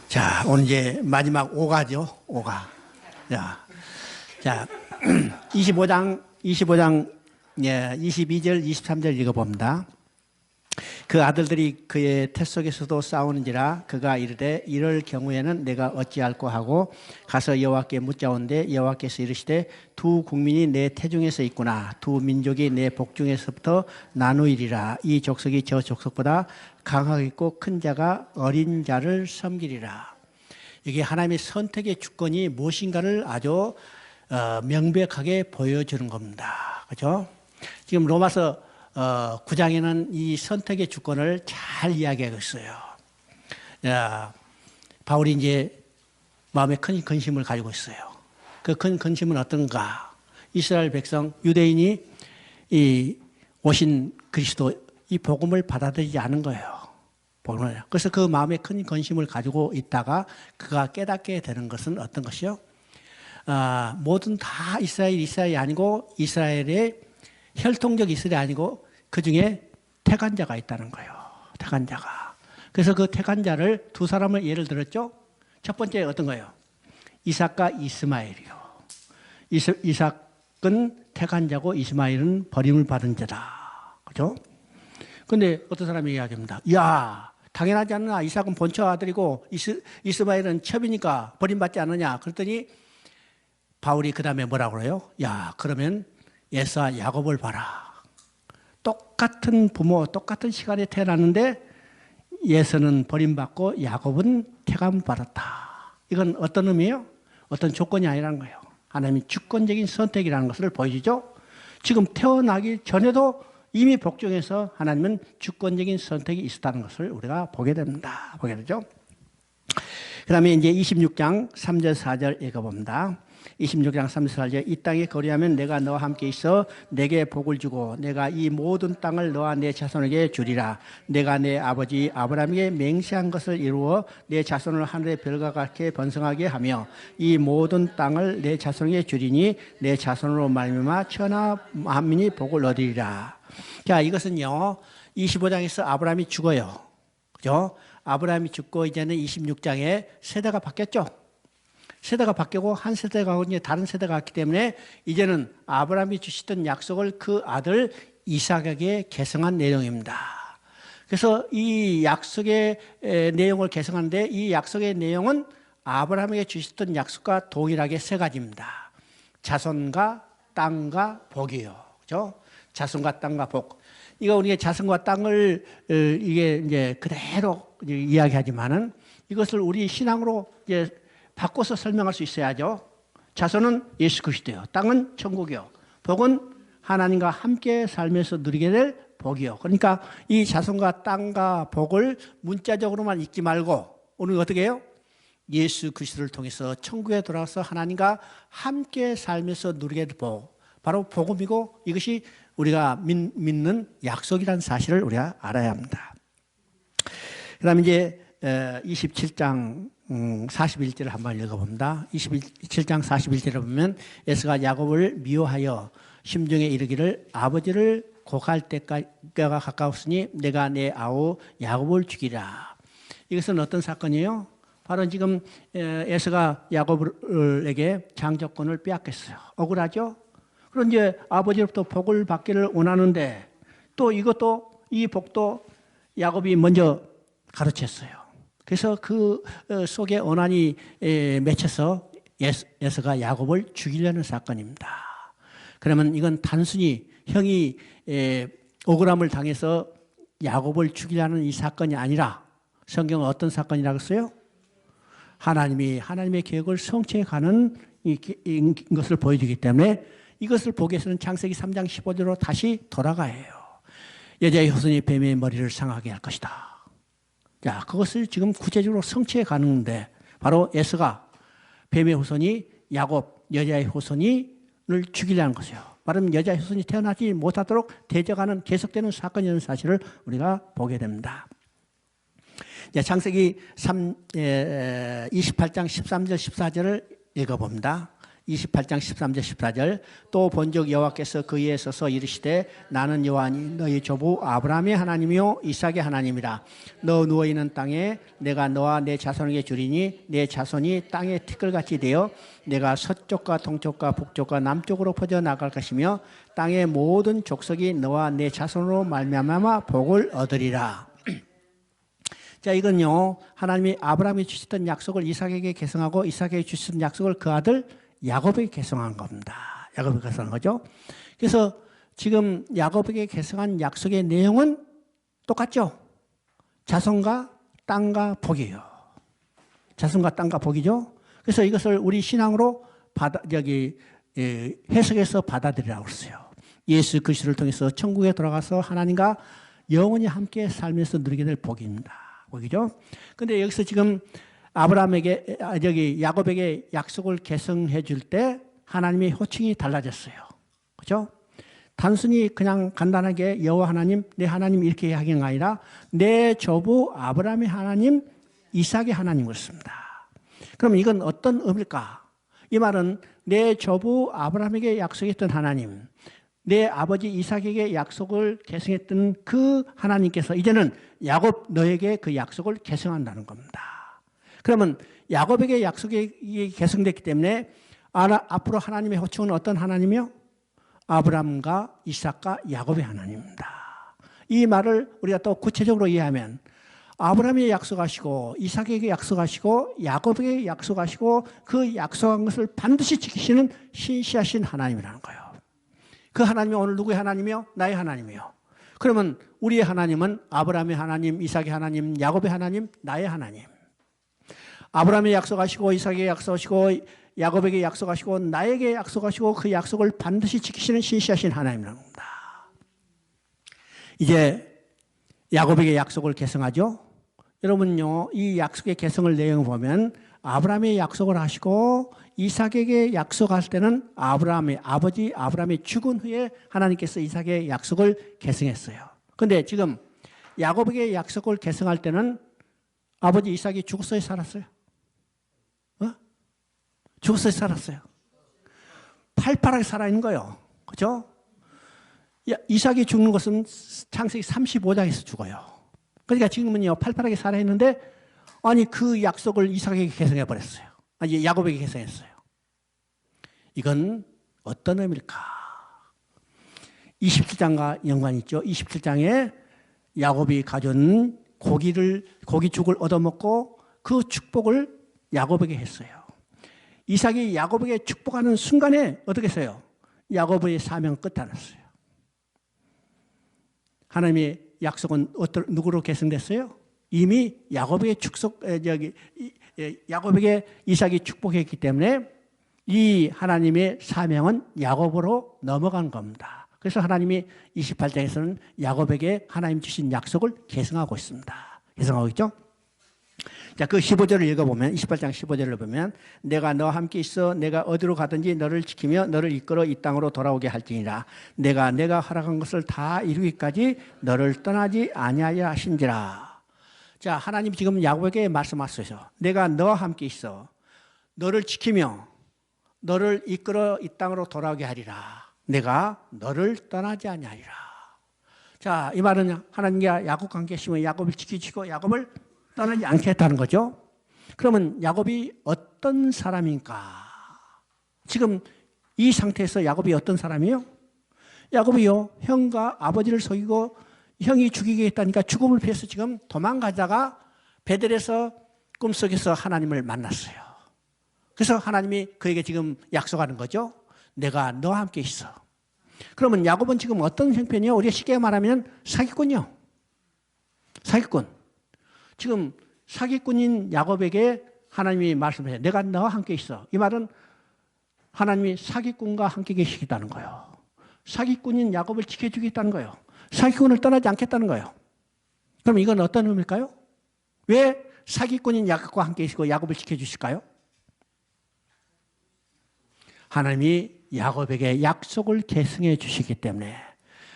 자, 오늘 이제 마지막 5가죠. 5가. 자, 25장, 예, 22절, 23절 읽어봅니다. 그 아들들이 그의 태 속에서도 싸우는지라 그가 이르되 이럴 경우에는 내가 어찌할꼬 하고 가서 여호와께 묻자온데 여호와께서 이르시되 두 국민이 내 태중에서 있구나. 두 민족이 내 복중에서부터 나누이리라. 이 족속이 저 족속보다 강하겠고 큰 자가 어린 자를 섬기리라. 이게 하나님의 선택의 주권이 무엇인가를 아주 명백하게 보여주는 겁니다. 그렇죠? 지금 로마서 9장에는 이 선택의 주권을 잘 이야기하고 있어요. 바울이 이제 마음에 큰 근심을 가지고 있어요. 그 큰 근심은 어떤가? 이스라엘 백성, 유대인이 이 오신 그리스도 이 복음을 받아들이지 않은 거예요. 그래서 그 마음에 큰 근심을 가지고 있다가 그가 깨닫게 되는 것은 어떤 것이요? 모든 다 이스라엘이 아니고 이스라엘의 혈통적 이스라엘이 아니고 그 중에 택한 자가 있다는 거예요. 택한 자가. 그래서 그 택한 자를 두 사람을 예를 들었죠. 첫 번째 어떤 거예요? 이삭과 이스마엘이요. 이삭은 택한 자고 이스마엘은 버림을 받은 자다. 그죠? 근데 어떤 사람이 이야기합니다. 야, 당연하지 않나? 이삭은 본처 아들이고 이스마엘은 첩이니까 버림받지 않느냐? 그랬더니 바울이 그 다음에 뭐라고 그래요? 야, 그러면 에서와 야곱을 봐라. 똑같은 부모, 똑같은 시간에 태어났는데 에서는 버림받고 야곱은 택함을 받았다. 이건 어떤 의미예요? 어떤 조건이 아니라는 거예요. 하나님의 주권적인 선택이라는 것을 보여주죠. 지금 태어나기 전에도 이미 복중에서 하나님은 주권적인 선택이 있었다는 것을 우리가 보게 됩니다. 보게 되죠. 그 다음에 이제 26장 3절 4절 읽어봅니다. 26장 3절 4절 이 땅에 거리하면 내가 너와 함께 있어 내게 복을 주고 내가 이 모든 땅을 너와 내 자손에게 주리라. 내가 내 아버지 아브라함에게 맹세한 것을 이루어 내 자손을 하늘의 별과 같게 번성하게 하며 이 모든 땅을 내 자손에게 주리니 내 자손으로 말미암아 천하 만민이 복을 얻으리라. 자, 이것은요 25장에서 아브라함이 죽어요. 그죠? 아브라함이 죽고 이제는 26장에 세대가 바뀌었죠. 세대가 바뀌고 한 세대가 이제 다른 세대가 왔기 때문에 이제는 아브라함이 주시던 약속을 그 아들 이삭에게 계승한 내용입니다. 그래서 이 약속의 내용을 계승하는데 이 약속의 내용은 아브라함에게 주셨던 약속과 동일하게 세 가지입니다. 자손과 땅과 복이요. 그죠? 자손과 땅과 복. 이거 우리가 자손과 땅을 이게 이제 그대로 이야기하지만은 이것을 우리 신앙으로 이제 바꿔서 설명할 수 있어야죠. 자손은 예수 그리스도요. 땅은 천국이요. 복은 하나님과 함께 살면서 누리게 될 복이요. 그러니까 이 자손과 땅과 복을 문자적으로만 읽지 말고 오늘 어떻게 해요? 예수 그리스도를 통해서 천국에 돌아와서 하나님과 함께 살면서 누리게 될 복. 바로 복음이고 이것이 우리가 믿는 약속이라는 사실을 우리가 알아야 합니다. 그 다음에 이제 27장 41절을 한번 읽어봅니다. 27장 41절을 보면 에서가 야곱을 미워하여 심중에 이르기를 아버지를 고할 때가 가까웠으니 내가 내 아우 야곱을 죽이라. 이것은 어떤 사건이에요? 바로 지금 에서가 야곱에게 장조건을 빼앗겼어요. 억울하죠? 그런 이제 아버지로부터 복을 받기를 원하는데 또 이것도 이 복도 야곱이 먼저 가르쳤어요. 그래서 그 속에 원한이 맺혀서 에서가 야곱을 죽이려는 사건입니다. 그러면 이건 단순히 형이 억울함을 당해서 야곱을 죽이려는 이 사건이 아니라 성경은 어떤 사건이라고 했어요? 하나님의 계획을 성취해 가는 것을 보여주기 때문에 이것을 보기 위해서는 창세기 3장 15절로 다시 돌아가야 해요. 여자의 후손이 뱀의 머리를 상하게 할 것이다. 자, 그것을 지금 구체적으로 성취해 가는데 바로 에서가 뱀의 후손이 야곱 여자의 후손을 죽이려는 것이에요. 말하면 여자의 후손이 태어나지 못하도록 대적하는 계속되는 사건이라는 사실을 우리가 보게 됩니다. 창세기 28장 13절 14절을 읽어봅니다. 28장 13절 14절 또 본즉 여호와께서 그 위에 서서 이르시되 나는 여호와니 너희 조부 아브라함의 하나님이요 이삭의 하나님이라. 너 누워있는 땅에 내가 너와 내 자손에게 주리니 내 자손이 땅의 티끌같이 되어 내가 서쪽과 동쪽과 북쪽과 남쪽으로 퍼져나갈 것이며 땅의 모든 족속이 너와 내 자손으로 말미암아 복을 얻으리라. 자, 이건요 하나님이 아브라함이 주셨던 약속을 이삭에게 계승하고 이삭에게 주셨던 약속을 그 아들 야곱에게 계승한 겁니다. 야곱에게 계승한 거죠. 그래서 지금 야곱에게 계승한 약속의 내용은 똑같죠. 자손과 땅과 복이에요. 자손과 땅과 복이죠. 그래서 이것을 우리 신앙으로 해석해서 받아들이라고 했어요. 예수 그리스도를 통해서 천국에 돌아가서 하나님과 영원히 함께 살면서 누리게 될 복입니다. 복이죠. 근데 여기서 지금 아브라함에게 야곱에게 약속을 계승해 줄 때 하나님의 호칭이 달라졌어요. 그렇죠? 단순히 그냥 간단하게 여호와 하나님, 내 하나님 이렇게 하는 게 아니라 내 조부 아브라함의 하나님, 이삭의 하나님 그렇습니다. 그럼 이건 어떤 의미일까? 이 말은 내 조부 아브라함에게 약속했던 하나님, 내 아버지 이삭에게 약속을 계승했던 그 하나님께서 이제는 야곱 너에게 그 약속을 계승한다는 겁니다. 그러면 야곱에게 약속이 계승됐기 때문에 앞으로 하나님의 호칭은 어떤 하나님이요? 아브라함과 이삭과 야곱의 하나님입니다. 이 말을 우리가 또 구체적으로 이해하면 아브라함에게 약속하시고 이삭에게 약속하시고 야곱에게 약속하시고 그 약속한 것을 반드시 지키시는 신실하신 하나님이라는 거예요. 그 하나님이 오늘 누구의 하나님이요? 나의 하나님이요. 그러면 우리의 하나님은 아브라함의 하나님, 이삭의 하나님, 야곱의 하나님, 나의 하나님. 아브라함에게 약속하시고 이삭에게 약속하시고 야곱에게 약속하시고 나에게 약속하시고 그 약속을 반드시 지키시는 신실하신 하나님이라는 겁니다. 이제 야곱에게 약속을 계승하죠. 여러분요, 이 약속의 계승을 내용을 보면 아브라함의 약속을 하시고 이삭에게 약속할 때는 아브라함의 아버지 아브라함이 죽은 후에 하나님께서 이삭의 약속을 계승했어요. 그런데 지금 야곱에게 약속을 계승할 때는 아버지 이삭이 죽었어요, 살았어요? 죽었어요, 살았어요? 팔팔하게 살아있는 거예요. 그죠? 이삭이 죽는 것은 창세기 35장에서 죽어요. 그러니까 지금은요, 팔팔하게 살아있는데, 아니, 그 약속을 이삭에게 계승해버렸어요. 아니, 야곱에게 계승했어요. 이건 어떤 의미일까? 27장과 연관이 있죠. 27장에 야곱이 가져온 고기죽을 얻어먹고 그 축복을 야곱에게 했어요. 이삭이 야곱에게 축복하는 순간에 어떻게 했어요? 야곱의 사명은 끝났어요. 하나님의 약속은 누구로 계승됐어요? 이미 야곱에게 야곱에게 이삭이 축복했기 때문에 이 하나님의 사명은 야곱으로 넘어간 겁니다. 그래서 하나님이 28장에서는 야곱에게 하나님 주신 약속을 계승하고 있습니다. 계승하고 있죠? 자, 그 15절을 읽어보면, 28장 15절을 보면, 내가 너와 함께 있어 내가 어디로 가든지 너를 지키며 너를 이끌어 이 땅으로 돌아오게 할지니라. 내가 허락한 것을 다 이루기까지 너를 떠나지 아니하여 하신지라. 자, 하나님 지금 야곱에게 말씀하셨어요. 내가 너와 함께 있어 너를 지키며 너를 이끌어 이 땅으로 돌아오게 하리라. 내가 너를 떠나지 아니하리라. 자, 이 말은 하나님과 야곱과 함께 계시면 야곱을 지키시고 야곱을 떠나지 않겠다는 거죠. 그러면 야곱이 어떤 사람인가? 지금 이 상태에서 야곱이 어떤 사람이에요? 야곱이요, 형과 아버지를 속이고 형이 죽이겠다니까 죽음을 피해서 지금 도망가다가 베델에서 꿈속에서 하나님을 만났어요. 그래서 하나님이 그에게 지금 약속하는 거죠. 내가 너와 함께 있어. 그러면 야곱은 지금 어떤 형편이요? 우리가 쉽게 말하면 사기꾼이요. 사기꾼. 지금 사기꾼인 야곱에게 하나님이 말씀하세요. 내가 너와 함께 있어. 이 말은 하나님이 사기꾼과 함께 계시겠다는 거예요. 사기꾼인 야곱을 지켜주겠다는 거예요. 사기꾼을 떠나지 않겠다는 거예요. 그럼 이건 어떤 의미일까요? 왜 사기꾼인 야곱과 함께 계시고 야곱을 지켜주실까요? 하나님이 야곱에게 약속을 계승해 주시기 때문에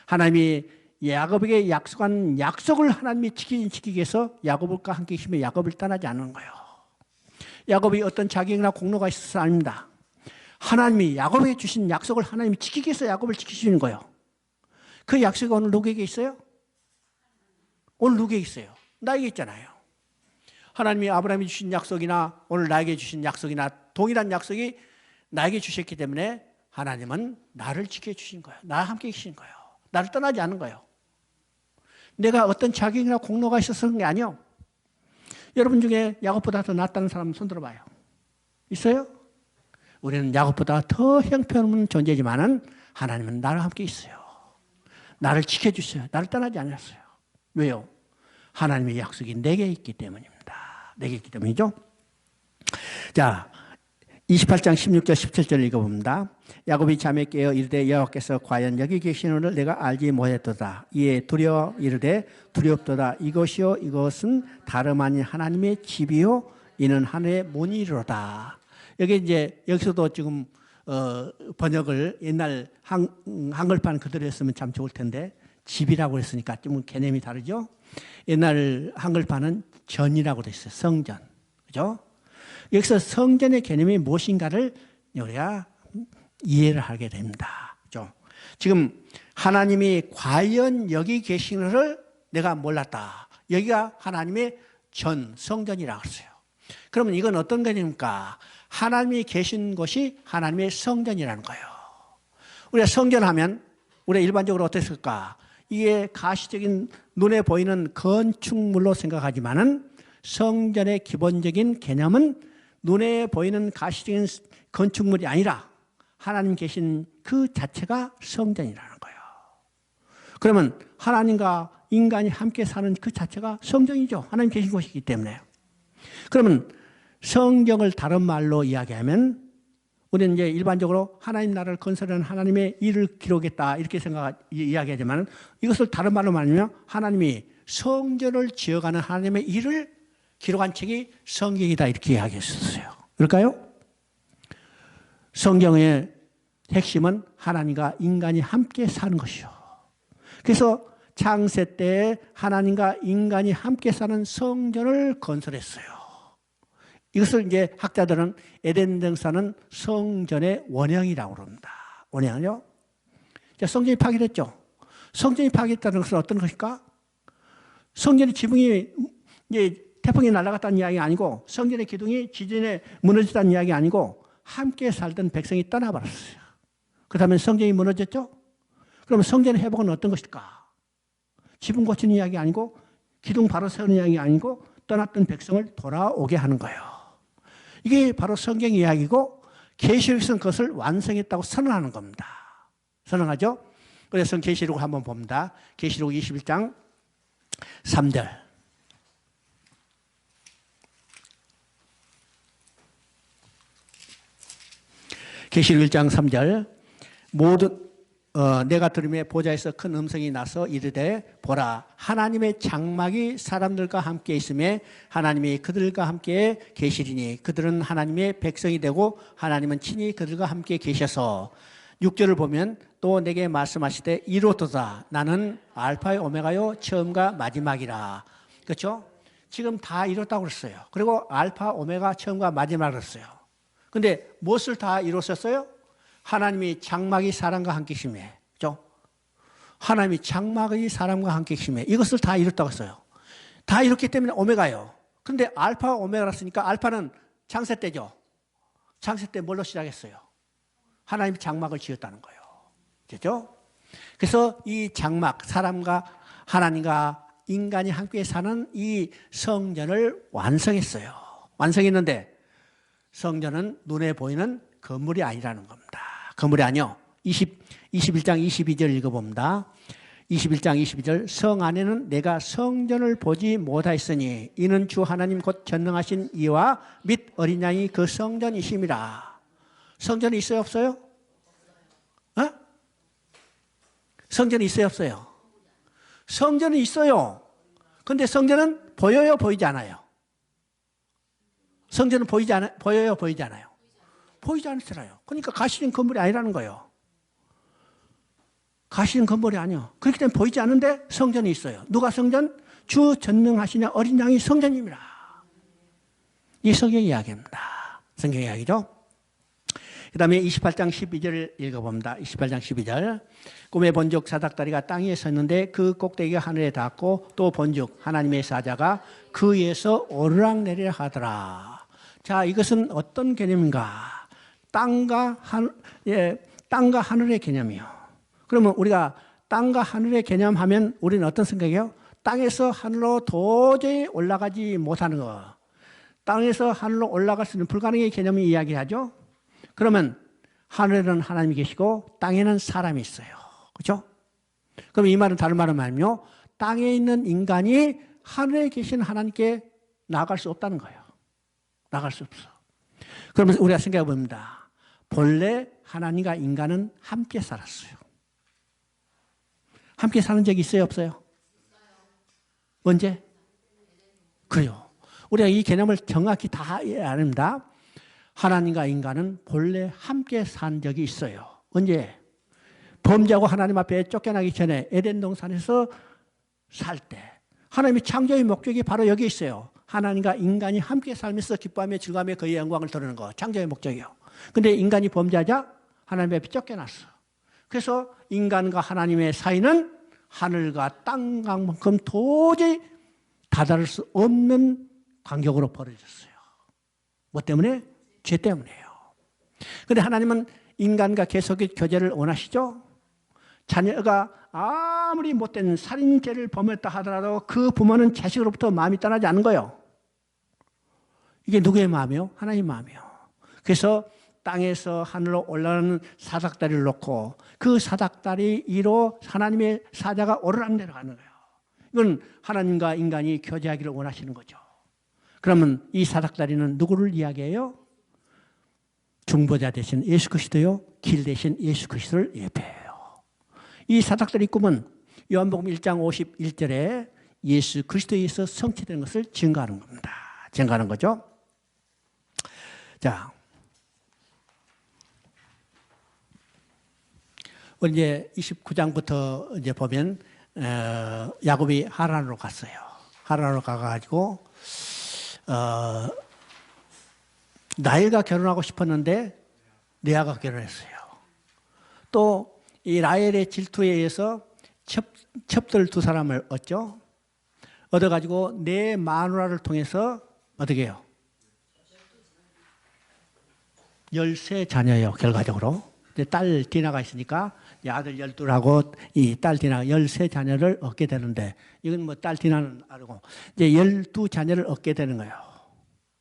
하나님이 야곱에게 약속한 약속을 하나님이 지키기 위해서 야곱과 함께 계시며 야곱을 떠나지 않는 거예요. 야곱이 어떤 자격이나 공로가 있어서 아닙니다. 하나님이 야곱에게 주신 약속을 하나님이 지키기 위해서 야곱을 지키시는 거예요. 그 약속이 오늘 누구에게 있어요? 오늘 누구에게 있어요? 나에게 있잖아요. 하나님이 아브라함이 주신 약속이나 오늘 나에게 주신 약속이나 동일한 약속이 나에게 주셨기 때문에 하나님은 나를 지켜주신 거예요. 나와 함께 계신 거예요. 나를 떠나지 않은 거예요. 내가 어떤 자격이나 공로가 있어서 그런 게 아니에요. 여러분 중에 야곱보다 더 낫다는 사람 손 들어봐요. 있어요? 우리는 야곱보다 더 형편없는 존재지만은 하나님은 나와 함께 있어요. 나를 지켜주셔요. 나를 떠나지 않았어요. 왜요? 하나님의 약속이 내게 있기 때문입니다. 내게 있기 때문이죠. 자, 28장 16절 17절 읽어봅니다. 야곱이 잠에 깨어 이르되 여호와께서 과연 여기 계시노를 내가 알지 못했도다. 이에 두려워 이르되 두렵도다. 이것이요 이것은 다름 아닌 하나님의 집이요 이는 하늘의 문이로다. 여기 이제 여기서도 지금 번역을 옛날 한글판 그대로 했으면 참 좋을 텐데 집이라고 했으니까 좀 개념이 다르죠. 옛날 한글판은 전이라고 돼 있어요. 성전. 그죠? 여기서 성전의 개념이 무엇인가를 우리가 이해를 하게 됩니다. 그죠? 지금 하나님이 과연 여기 계시는를 내가 몰랐다. 여기가 하나님의 전 성전이라고 했어요. 그러면 이건 어떤 개념입니까? 하나님이 계신 곳이 하나님의 성전이라는 거예요. 우리가 성전하면 우리가 일반적으로 어땠을까? 이게 가시적인 눈에 보이는 건축물로 생각하지만은 성전의 기본적인 개념은 눈에 보이는 가시적인 건축물이 아니라 하나님 계신 그 자체가 성전이라는 거예요. 그러면 하나님과 인간이 함께 사는 그 자체가 성전이죠. 하나님 계신 곳이기 때문에. 그러면 성경을 다른 말로 이야기하면 우리는 이제 일반적으로 하나님 나라를 건설하는 하나님의 일을 기록했다 이렇게 이야기하지만 이것을 다른 말로 말하면 하나님이 성전을 지어가는 하나님의 일을 기록한 책이 성경이다 이렇게 이야기했었어요. 그럴까요? 성경의 핵심은 하나님과 인간이 함께 사는 것이요. 그래서 창세 때 하나님과 인간이 함께 사는 성전을 건설했어요. 이것을 이제 학자들은 에덴 동산은 성전의 원형이라고 그럽니다. 원형은요. 성전이 파괴됐죠. 성전이 파괴됐다는 것은 어떤 것일까? 성전의 지붕이 이제 태풍이 날아갔다는 이야기가 아니고 성전의 기둥이 지진에 무너졌다는 이야기가 아니고 함께 살던 백성이 떠나버렸어요. 그렇다면 성전이 무너졌죠? 그러면 성전의 회복은 어떤 것일까? 지붕 고치는 이야기가 아니고 기둥 바로 세우는 이야기가 아니고 떠났던 백성을 돌아오게 하는 거예요. 이게 바로 성경 이야기고 계시록에서는 그것을 완성했다고 선언하는 겁니다. 선언하죠? 그래서 계시록을 한번 봅니다. 계시록 21장 3절. 계시록 1장 3절. 모든 내가 들음에 보좌에서 큰 음성이 나서 이르되 보라 하나님의 장막이 사람들과 함께 있으며 하나님이 그들과 함께 계시리니 그들은 하나님의 백성이 되고 하나님은 친히 그들과 함께 계셔서 6절을 보면 또 내게 말씀하시되 이로도다 나는 알파의 오메가요 처음과 마지막이라. 그렇죠? 지금 다 이뤘다고 그랬어요. 그리고 알파 오메가 처음과 마지막을 그랬어요. 근데 무엇을 다 이뤘었어요? 하나님이 장막이 사람과 함께 계시며, 그죠? 하나님이 장막이 사람과 함께 계시며, 이것을 다 이뤘다고 했어요. 다 이뤘기 때문에 오메가요. 그런데 알파, 오메가라 했으니까 알파는 창세 때죠. 창세 때 뭘로 시작했어요? 하나님이 장막을 지었다는 거예요. 그죠? 그래서 이 장막, 사람과 하나님과 인간이 함께 사는 이 성전을 완성했어요. 완성했는데 성전은 눈에 보이는 건물이 아니라는 겁니다. 건물이 아니요. 21장 22절 읽어봅니다. 21장 22절 성 안에는 내가 성전을 보지 못하였으니 이는 주 하나님 곧 전능하신 이와 및 어린 양이 그 성전이심이라. 성전이 있어요 없어요? 어? 성전이 있어요 없어요? 성전은 있어요. 그런데 성전은 보여요 보이지 않아요? 성전은 보여요 보이지 않아요? 보이지 않잖아요. 그러니까 가시는 건물이 아니라는 거예요. 가시는 건물이 아니요. 그렇기 때문에 보이지 않는데 성전이 있어요. 누가 성전? 주 전능하시냐 어린 양이 성전입니다. 이 성경 이야기입니다. 성경 이야기죠. 그 다음에 28장 12절을 읽어봅니다. 28장 12절. 꿈에 본즉 사닥다리가 땅 위에 섰는데 그 꼭대기가 하늘에 닿았고 또 본즉 하나님의 사자가 그 위에서 오르락내리락 하더라. 자, 이것은 어떤 개념인가? 땅과 하늘의 개념이요. 그러면 우리가 땅과 하늘의 개념하면 우리는 어떤 생각이에요? 땅에서 하늘로 도저히 올라가지 못하는 거. 땅에서 하늘로 올라갈 수 있는 불가능의 개념을 이야기하죠. 그러면 하늘에는 하나님이 계시고 땅에는 사람이 있어요. 그렇죠? 그럼 이 말은 다른 말은 말이요. 땅에 있는 인간이 하늘에 계신 하나님께 나아갈 수 없다는 거예요. 나갈 수 없어. 그러면서 우리가 생각해 봅니다. 본래 하나님과 인간은 함께 살았어요. 함께 사는 적이 있어요, 없어요? 언제? 그래요. 우리가 이 개념을 정확히 다 아닙니다. 하나님과 인간은 본래 함께 산 적이 있어요. 언제? 범죄하고 하나님 앞에 쫓겨나기 전에 에덴 동산에서 살 때 하나님의 창조의 목적이 바로 여기 있어요. 하나님과 인간이 함께 살면서 기뻐하며 즐거워하며 그의 영광을 드러내는 거. 창조의 목적이요. 근데 인간이 범죄하자 하나님 앞에 쫓겨났어. 그래서 인간과 하나님의 사이는 하늘과 땅만큼 도저히 다다를 수 없는 간격으로 벌어졌어요. 뭐 때문에? 죄 때문에요. 그런데 하나님은 인간과 계속의 교제를 원하시죠? 자녀가 아무리 못된 살인죄를 범했다 하더라도 그 부모는 자식으로부터 마음이 떠나지 않는 거예요. 이게 누구의 마음이요? 하나님의 마음이요. 그래서 땅에서 하늘로 올라가는 사닥다리를 놓고 그 사닥다리 위로 하나님의 사자가 오르락내리락 하는 거예요. 이건 하나님과 인간이 교제하기를 원하시는 거죠. 그러면 이 사닥다리는 누구를 이야기해요? 중보자 대신 예수 그리스도요, 길 대신 예수 그리스도를 예배해요. 이 사닥다리 꿈은 요한복음 1장 51절에 예수 그리스도에서 성취되는 것을 증거하는 겁니다. 증거하는 거죠. 자, 이제 29장부터 이제 보면 야곱이 하란으로 갔어요. 하란으로 가가지고 라헬과 결혼하고 싶었는데 레아가 결혼했어요. 또 이 라헬의 질투에 의해서 첩들 두 사람을 얻죠. 얻어가지고 네 마누라를 통해서 어떻게 해요? 13자녀예요. 결과적으로. 딸 디나가 있으니까 아들 12하고 이 딸 디나 13자녀를 얻게 되는데 이건 뭐 딸 디나는 알고 이제 12자녀를 얻게 되는 거예요.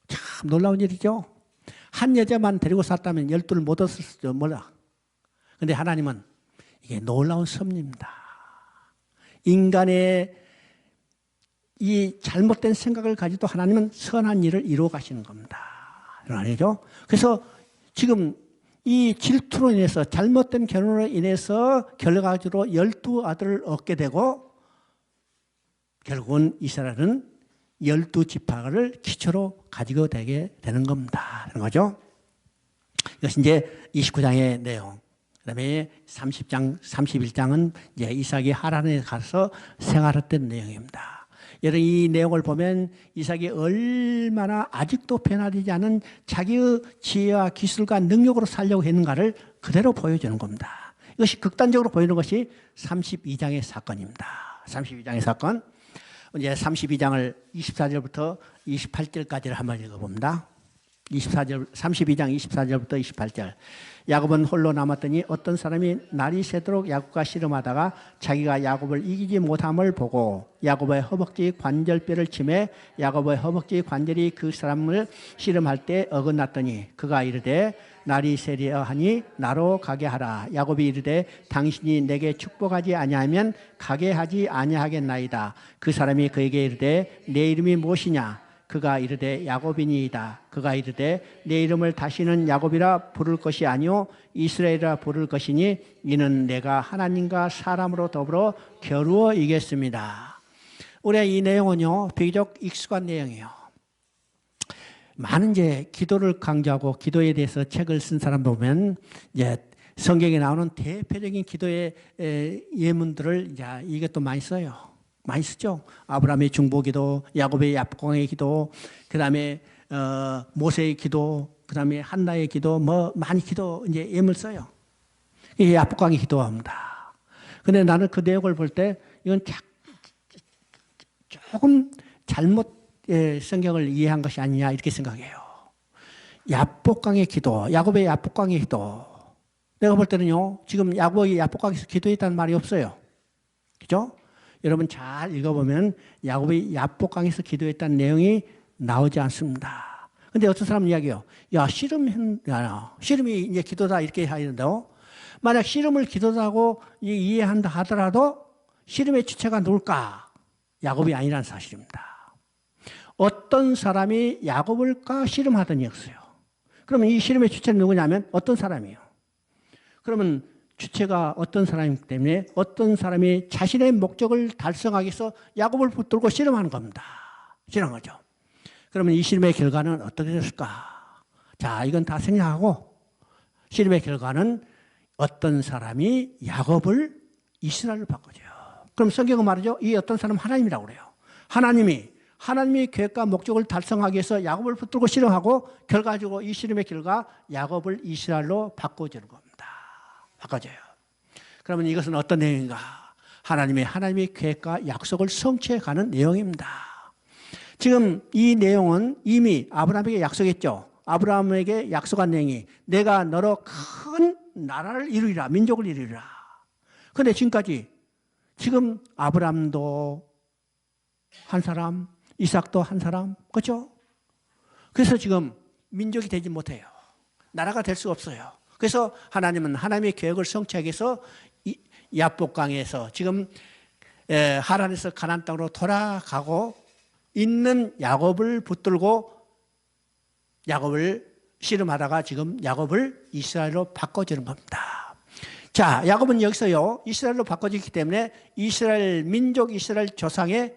참 놀라운 일이죠. 한 여자만 데리고 샀다면 12를 못 얻었을지도 몰라. 그런데 하나님은 이게 놀라운 섭리입니다. 인간의 이 잘못된 생각을 가지고 하나님은 선한 일을 이루어 가시는 겁니다. 이런 아니죠? 그래서 지금 이 질투로 인해서 잘못된 결혼으로 인해서 결과적으로 12아들을 얻게 되고 결국은 이스라엘은 12지파를 기초로 가지고 되게 되는 겁니다. 그런 거죠. 이것이 이제 29장의 내용. 그 다음에 30장, 31장은 이제 이삭이 하란에 가서 생활했던 내용입니다. 여러분 이 내용을 보면 이삭이 얼마나 아직도 변화되지 않은 자기의 지혜와 기술과 능력으로 살려고 했는가를 그대로 보여주는 겁니다. 이것이 극단적으로 보이는 것이 32장의 사건입니다. 32장의 사건. 이제 32장을 24절부터 28절까지를 한번 읽어봅니다. 32장 24절부터 28절. 야곱은 홀로 남았더니 어떤 사람이 날이 새도록 야곱과 씨름하다가 자기가 야곱을 이기지 못함을 보고 야곱의 허벅지 관절뼈를 치매 야곱의 허벅지 관절이 그 사람을 씨름할 때 어긋났더니 그가 이르되 날이 새려 하니 나로 가게 하라. 야곱이 이르되 당신이 내게 축복하지 아니하면 가게 하지 아니하겠나이다. 그 사람이 그에게 이르되 내 이름이 무엇이냐? 그가 이르되 야곱이니이다. 그가 이르되 내 이름을 다시는 야곱이라 부를 것이 아니요 이스라엘이라 부를 것이니 이는 내가 하나님과 사람으로 더불어 겨루어 이겼습니다. 우리가 이 내용은요 비교적 익숙한 내용이에요. 많은 이제 기도를 강조하고 기도에 대해서 책을 쓴 사람 보면 이제 성경에 나오는 대표적인 기도의 예문들을 이제 이것도 많이 써요. 많이 쓰죠. 아브라함의 중보기도, 야곱의 약공의 기도, 그 다음에 모세의 기도, 그다음에 한나의 기도, 뭐 많이 기도 이제 예물 써요. 이 야복강의 기도합니다. 근데 나는 그 내용을 볼 때 이건 조금 잘못 성경을 이해한 것이 아니냐 이렇게 생각해요. 야복강의 기도, 야곱의 야복강의 기도. 내가 볼 때는요, 지금 야곱이 야복강에서 기도했다는 말이 없어요. 그죠? 여러분 잘 읽어보면 야곱이 야복강에서 기도했다는 내용이 나오지 않습니다. 근데 어떤 사람은 이야기해요. 야, 씨름이 이제 기도다 이렇게 하는데요. 만약 씨름을 기도다고 이해한다 하더라도 씨름의 주체가 누굴까? 야곱이 아니라는 사실입니다. 어떤 사람이 야곱을까 씨름하더니 없어요. 그러면 이 씨름의 주체는 누구냐면 어떤 사람이에요. 그러면 주체가 어떤 사람이기 때문에 어떤 사람이 자신의 목적을 달성하기 위해서 야곱을 붙들고 씨름하는 겁니다. 씨름한 거죠. 그러면 이 씨름의 결과는 어떻게 됐을까? 자, 이건 다 생략하고 씨름의 결과는 어떤 사람이 야곱을 이스라엘로 바꿔줘요. 그럼 성경은 말이죠. 이 어떤 사람은 하나님이라고 그래요. 하나님이 계획과 목적을 달성하기 위해서 야곱을 붙들고 씨름하고 결과적으로 이 씨름의 결과 야곱을 이스라엘로 바꿔주는 겁니다. 바꿔줘요. 그러면 이것은 어떤 내용인가? 하나님의 계획과 약속을 성취해가는 내용입니다. 지금 이 내용은 이미 아브라함에게 약속했죠. 아브라함에게 약속한 내용이 내가 너로 큰 나라를 이루리라, 민족을 이루리라. 그런데 지금 아브라함도 한 사람, 이삭도 한 사람, 그렇죠? 그래서 지금 민족이 되지 못해요. 나라가 될 수 없어요. 그래서 하나님은 하나님의 계획을 성취하기 위해서 야복강에서 지금 하란에서 가나안 땅으로 돌아가고 있는 야곱을 붙들고 야곱을 씨름하다가 지금 야곱을 이스라엘로 바꿔주는 겁니다. 자, 야곱은 여기서요 이스라엘로 바꿔지기 때문에 이스라엘 민족의 조상이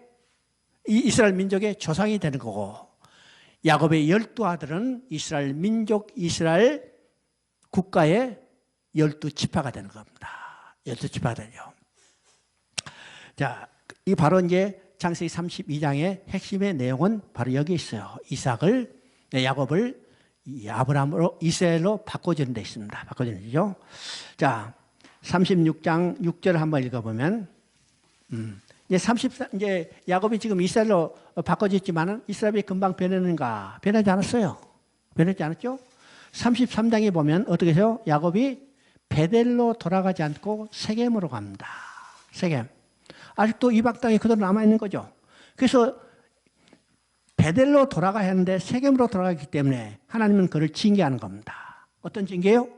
되는 거고 야곱의 12아들은 이스라엘 민족, 이스라엘 국가의 12지파가 되는 겁니다. 12지파가 되죠. 자, 이 바로 이제 창세기 32장의 핵심의 내용은 바로 여기 있어요. 야곱을 아브라함으로 이스라엘로 바꿔주는 데 있습니다. 바꿔주는 데죠. 자, 36장 6절을 한번 읽어보면, 이제 야곱이 지금 이스라엘로 바꿔졌지만은 이스라엘이 금방 변했는가? 변하지 않았어요. 변하지 않았죠? 33장에 보면 어떻게 해요? 야곱이 베델로 돌아가지 않고 세겜으로 갑니다. 세겜. 아직도 이방 땅에 그대로 남아있는 거죠. 그래서 베델로 돌아가야 하는데 세겜으로 돌아가기 때문에 하나님은 그를 징계하는 겁니다. 어떤 징계요?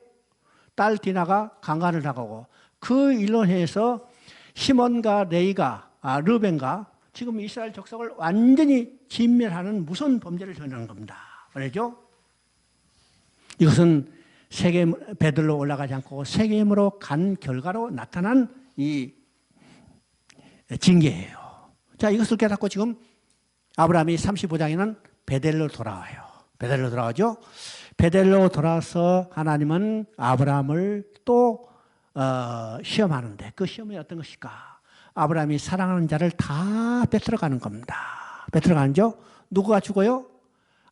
딸 디나가 강간을 당하고 그 일로 해서 시몬과 르벤과 지금 이스라엘 족속을 완전히 진멸하는 무서운 범죄를 저지르는 겁니다. 그렇죠? 이것은 베들로 올라가지 않고 세겜으로 간 결과로 나타난 이 징계예요. 자, 이것을 깨닫고 지금 아브라함이 35장에는 베델로 돌아와요. 베델로 돌아오죠. 베델로 돌아와서 하나님은 아브라함을 또 시험하는데 그 시험이 어떤 것일까? 아브라함이 사랑하는 자를 다 뺏어가는 겁니다. 뺏어가는죠. 누구가 죽어요?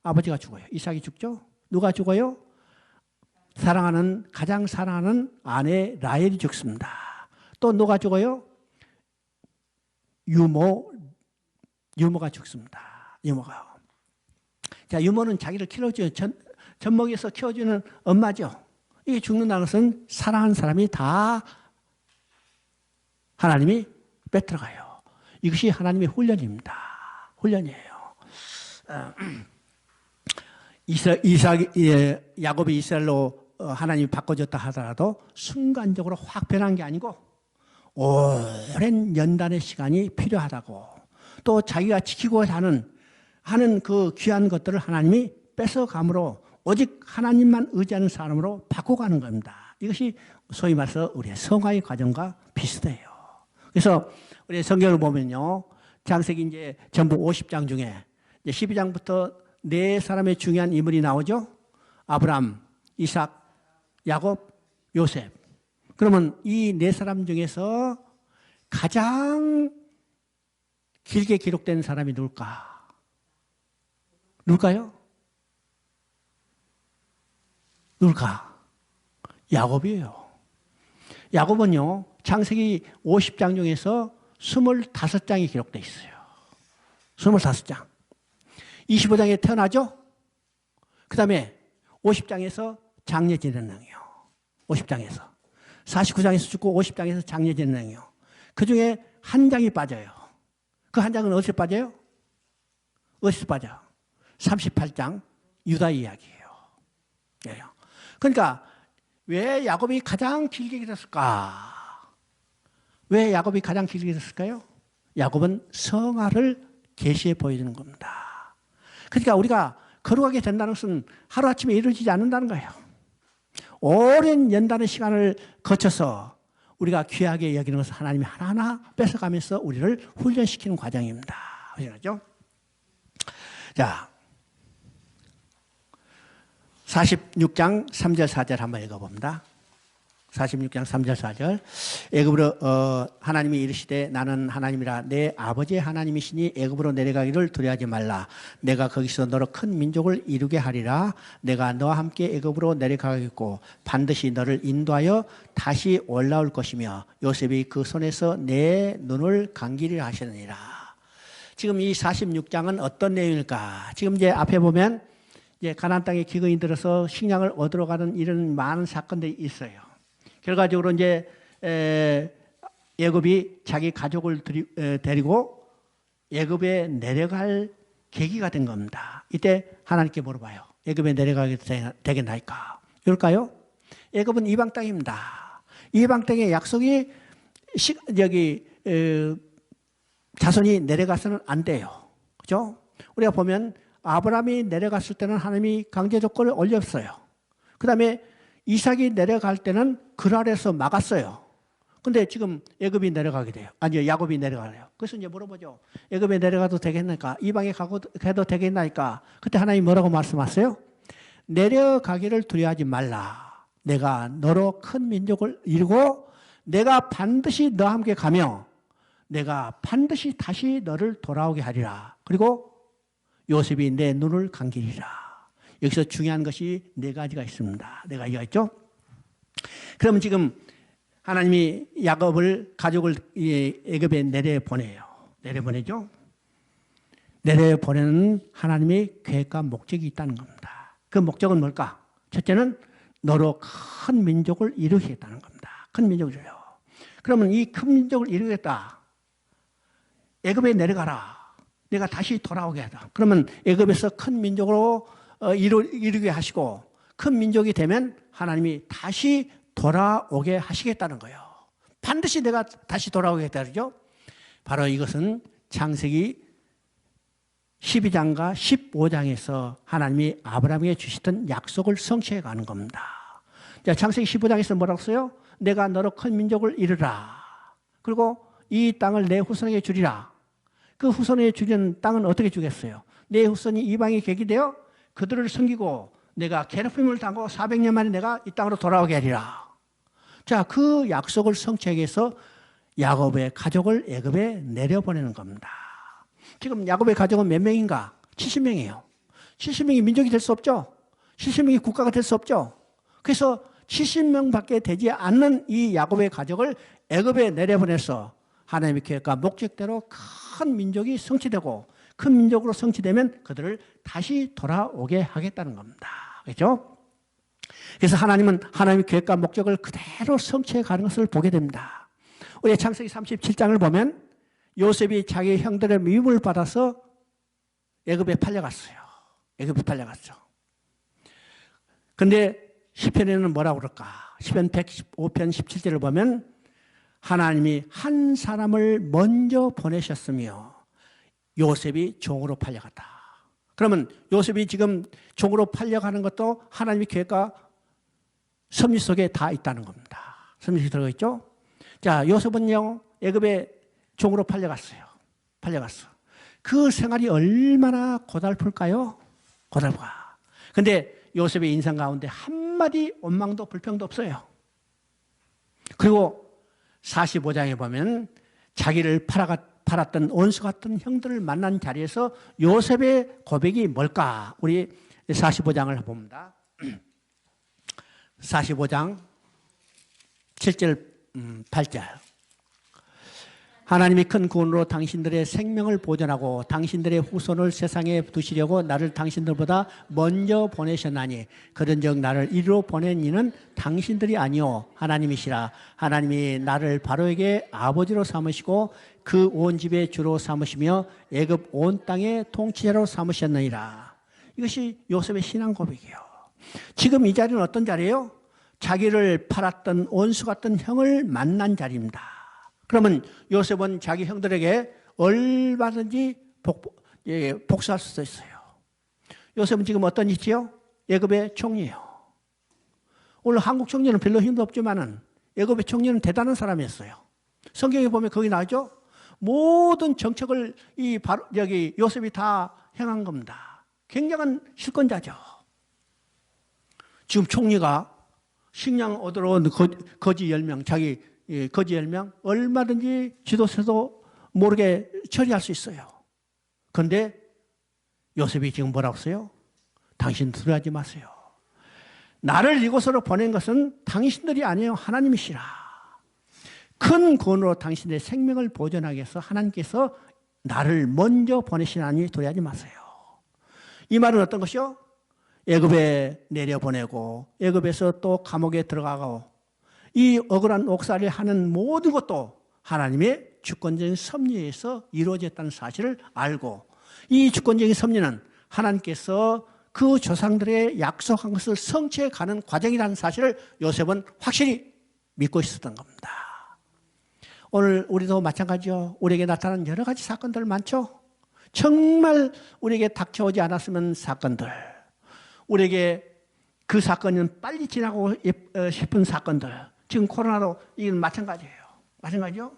아버지가 죽어요. 이삭이 죽죠. 누가 죽어요? 가장 사랑하는 아내 라헬이 죽습니다. 또 누가 죽어요? 유모가 죽습니다. 유모가. 자, 유모는 자기를 키워주는, 젖먹이에서 키워주는 엄마죠. 이게 죽는다는 것은 사랑하는 사람이 다 하나님이 뺏들어가요. 이것이 하나님의 훈련입니다. 훈련이에요. 야곱이 이스라엘로 하나님이 바꿔줬다 하더라도 순간적으로 확 변한 게 아니고 오랜 연단의 시간이 필요하다고 또 자기가 지키고 하는 그 귀한 것들을 하나님이 뺏어감으로 오직 하나님만 의지하는 사람으로 바꿔가는 겁니다. 이것이 소위 말해서 우리의 성화의 과정과 비슷해요. 그래서 우리 성경을 보면요. 창세기 이제 전부 50장 중에 이제 12장부터 네 사람의 중요한 인물이 나오죠. 아브람, 이삭, 야곱, 요셉. 그러면 이 네 사람 중에서 가장 길게 기록된 사람이 누굴까? 누굴까요? 누굴까? 야곱이에요. 야곱은요, 창세기 50장 중에서 25장이 기록되어 있어요. 25장. 25장에 태어나죠? 그 다음에 50장에서 장례 지내는 내용이요. 50장에서. 49장에서 죽고 50장에서 장례 지내는 내용이요. 그 중에 한 장이 빠져요. 그 한 장은 어디서 빠져요? 어디서 빠져? 38장 유다 이야기예요. 그러니까 왜 야곱이 가장 길게 기렸을까? 왜 야곱이 가장 길게 기렸을까요? 야곱은 성화를 계시해 보이는 겁니다. 그러니까 우리가 거룩하게 된다는 것은 하루아침에 이루어지지 않는다는 거예요. 오랜 연단의 시간을 거쳐서 우리가 귀하게 여기는 것을 하나님이 하나하나 뺏어가면서 우리를 훈련시키는 과정입니다. 아시죠? 자, 46장 3절 4절 한번 읽어봅니다. 46장 3절 4절. 애굽으로 하나님이 이르시되 나는 하나님이라 내 아버지의 하나님이시니 애굽으로 내려가기를 두려워하지 말라. 내가 거기서 너로 큰 민족을 이루게 하리라. 내가 너와 함께 애굽으로 내려가겠고 반드시 너를 인도하여 다시 올라올 것이며 요셉이 그 손에서 내 눈을 감기리라 하시느니라. 지금 이 46장은 어떤 내용일까? 지금 이제 앞에 보면 이제 가나안 땅에 기근이 들어서 식량을 얻으러 가는 이런 많은 사건들이 있어요. 결과적으로 이제 애굽이 자기 가족을 데리고 애굽에 내려갈 계기가 된 겁니다. 이때 하나님께 물어봐요. 애굽에 내려가게 되겠나이까? 이럴까요? 애굽은 이방 땅입니다. 이방 땅의 약속이 자손이 내려가서는 안 돼요. 그죠? 우리가 보면 아브라함이 내려갔을 때는 하나님이 강제 조건을 올렸어요. 그 다음에 이삭이 내려갈 때는 그랄에서 막았어요. 근데 지금 애굽이 내려가게 돼요. 아니요, 야곱이 내려가래요. 그래서 이제 물어보죠. 애굽에 내려가도 되겠나이까? 이방에 가도 되겠나이까? 그때 하나님이 뭐라고 말씀하세요? 내려가기를 두려워하지 말라. 내가 너로 큰 민족을 이루고 내가 반드시 너와 함께 가며 내가 반드시 다시 너를 돌아오게 하리라. 그리고 요셉이 내 눈을 감기리라. 여기서 중요한 것이 네 가지가 있습니다. 네 가지가 있죠? 그러면 지금 하나님이 야곱을 가족을 애굽에 내려보내요. 내려보내죠? 내려보내는 하나님의 계획과 목적이 있다는 겁니다. 그 목적은 뭘까? 첫째는 너로 큰 민족을 이루겠다는 겁니다. 큰 민족을 이루려. 그러면 이 큰 민족을 이루겠다. 애굽에 내려가라. 내가 다시 돌아오게 하다. 그러면 애굽에서 큰 민족으로 이루게 하시고 큰 민족이 되면 하나님이 다시 돌아오게 하시겠다는 거예요. 반드시 내가 다시 돌아오겠다 그러죠. 바로 이것은 창세기 12장과 15장에서 하나님이 아브라함에게 주시던 약속을 성취해 가는 겁니다. 자, 창세기 15장에서 뭐라고 써요? 내가 너로 큰 민족을 이루라. 그리고 이 땅을 내 후손에게 주리라. 그 후손에게 주는 땅은 어떻게 주겠어요? 내 후손이 이방에 계기 되어 그들을 섬기고 내가 괴롭힘을 당하고 400년 만에 내가 이 땅으로 돌아오게 하리라. 자, 그 약속을 성취하기 위해서 야곱의 가족을 애굽에 내려보내는 겁니다. 지금 야곱의 가족은 몇 명인가? 70명이에요. 70명이 민족이 될 수 없죠. 70명이 국가가 될 수 없죠. 그래서 70명밖에 되지 않는 이 야곱의 가족을 애굽에 내려보내서 하나님의 계획과 목적대로 큰 민족이 성취되고 큰 민족으로 성취되면 그들을 다시 돌아오게 하겠다는 겁니다. 그렇죠? 그래서 하나님은 하나님의 계획과 목적을 그대로 성취해 가는 것을 보게 됩니다. 우리 창세기 37장을 보면 요셉이 자기 형들의 미움을 받아서 애굽에 팔려갔어요. 애굽에 팔려갔죠. 근데 시편에는 뭐라고 그럴까? 시편 115편 17절을 보면 하나님이 한 사람을 먼저 보내셨으며 요셉이 종으로 팔려갔다. 그러면 요셉이 지금 종으로 팔려가는 것도 하나님의 계획과 섭리 속에 다 있다는 겁니다. 섭리 속에 들어가 있죠? 자, 요셉은요, 애굽에 종으로 팔려갔어요. 팔려갔어. 그 생활이 얼마나 고달플까요? 고달파. 근데 요셉의 인생 가운데 한마디 원망도 불평도 없어요. 그리고 45장에 보면 자기를 팔았던 원수 같은 형들을 만난 자리에서 요셉의 고백이 뭘까? 우리 45장을 봅니다. 45장 7절 8절. 하나님이 큰 구원으로 당신들의 생명을 보존하고 당신들의 후손을 세상에 두시려고 나를 당신들보다 먼저 보내셨나니 그런즉 나를 이리로 보낸 이는 당신들이 아니요 하나님이시라. 하나님이 나를 바로에게 아버지로 삼으시고 그 온 집의 주로 삼으시며 애굽 온 땅의 통치자로 삼으셨느니라. 이것이 요셉의 신앙 고백이에요. 지금 이 자리는 어떤 자리예요? 자기를 팔았던 원수 같던 형을 만난 자리입니다. 그러면 요셉은 자기 형들에게 얼마든지 복수할 수 있어요. 요셉은 지금 어떤 위치요? 애굽의 총리예요. 오늘 한국 총리는 별로 힘도 없지만은 애굽의 총리는 대단한 사람이었어요. 성경에 보면 거기 나오죠. 모든 정책을 여기 요셉이 다 행한 겁니다. 굉장한 실권자죠. 지금 총리가 식량 얻으러 온 거지 10명, 자기 거지 10명 얼마든지 지도세도 모르게 처리할 수 있어요. 그런데 요셉이 지금 뭐라고 했어요? 당신 두려워하지 마세요. 나를 이곳으로 보낸 것은 당신들이 아니에요. 하나님이시라. 큰 구원으로 당신의 생명을 보존하기 위해서 하나님께서 나를 먼저 보내시나니 두려워하지 마세요. 이 말은 어떤 것이요? 애굽에 내려보내고 애굽에서 또 감옥에 들어가고 이 억울한 옥살이를 하는 모든 것도 하나님의 주권적인 섭리에서 이루어졌다는 사실을 알고 이 주권적인 섭리는 하나님께서 그 조상들의 약속한 것을 성취해 가는 과정이라는 사실을 요셉은 확실히 믿고 있었던 겁니다. 오늘 우리도 마찬가지죠. 우리에게 나타난 여러 가지 사건들 많죠. 정말 우리에게 닥쳐오지 않았으면 사건들, 우리에게 그 사건은 빨리 지나고 싶은 사건들, 지금 코로나도 이건 마찬가지예요. 마찬가지죠.